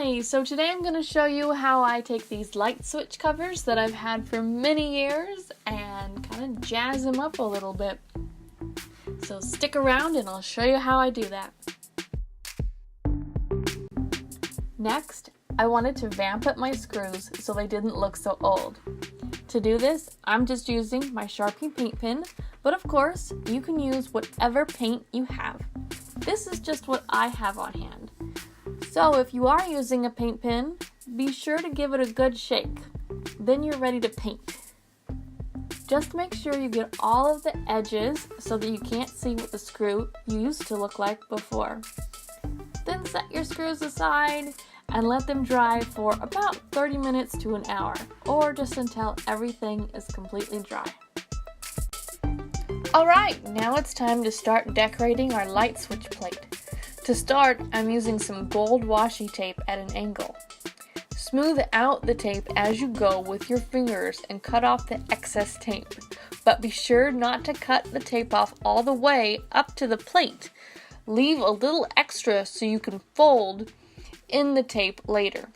Hi, so today I'm going to show you how I take these light switch covers that I've had for many years and kind of jazz them up a little bit. So stick around and I'll show you how I do that. Next, I wanted to vamp up my screws so they didn't look so old. To do this, I'm just using my Sharpie paint pen, but of course, you can use whatever paint you have. This is just what I have on hand. So if you are using a paint pen, be sure to give it a good shake. Then you're ready to paint. Just make sure you get all of the edges so that you can't see what the screw used to look like before. Then set your screws aside and let them dry for about 30 minutes to an hour, or just until everything is completely dry. Alright, now it's time to start decorating our light switch plate. To start, I'm using some gold washi tape at an angle. Smooth out the tape as you go with your fingers and cut off the excess tape. But be sure not to cut the tape off all the way up to the plate. Leave a little extra so you can fold in the tape later.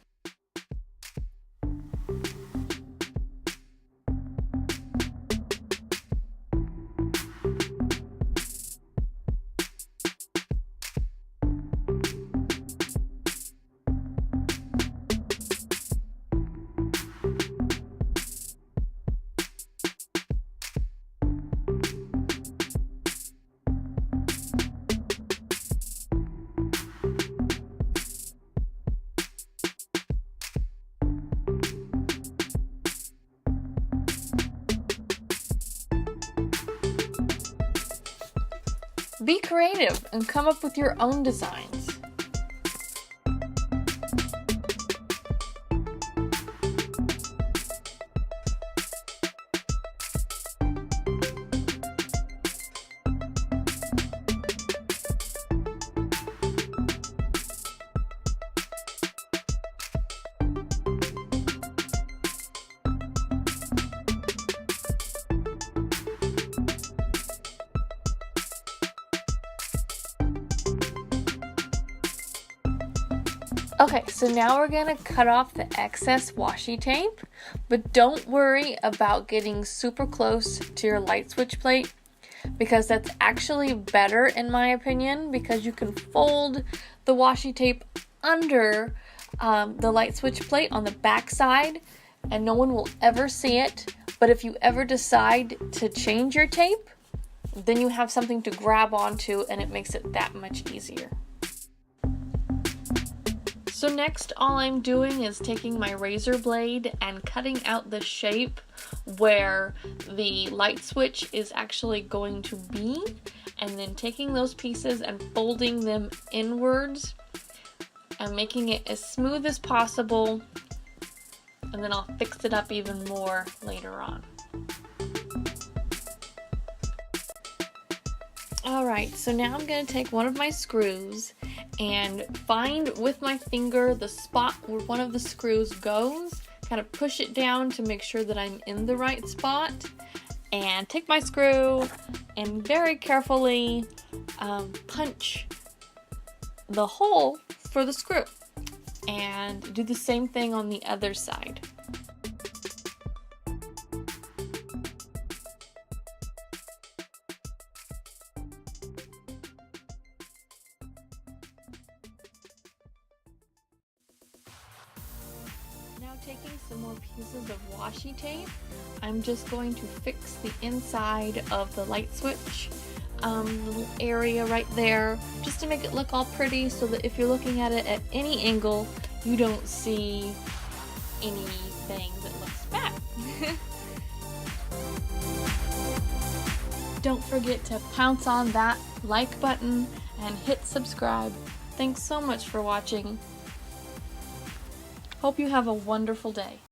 Be creative and come up with your own designs. Okay, so now we're going to cut off the excess washi tape, but don't worry about getting super close to your light switch plate, because that's actually better in my opinion, because you can fold the washi tape under the light switch plate on the back side and no one will ever see it. But if you ever decide to change your tape, then you have something to grab onto and it makes it that much easier. So next, all I'm doing is taking my razor blade and cutting out the shape where the light switch is actually going to be, and then taking those pieces and folding them inwards and making it as smooth as possible, and then I'll fix it up even more later on. Alright, so now I'm going to take one of my screws and find with my finger the spot where one of the screws goes, kind of push it down to make sure that I'm in the right spot, and take my screw and very carefully punch the hole for the screw, and do the same thing on the other side. Now taking some more pieces of washi tape, I'm just going to fix the inside of the light switch little area right there, just to make it look all pretty, so that if you're looking at it at any angle, you don't see anything that looks bad. Don't forget to pounce on that like button and hit subscribe. Thanks so much for watching. Hope you have a wonderful day.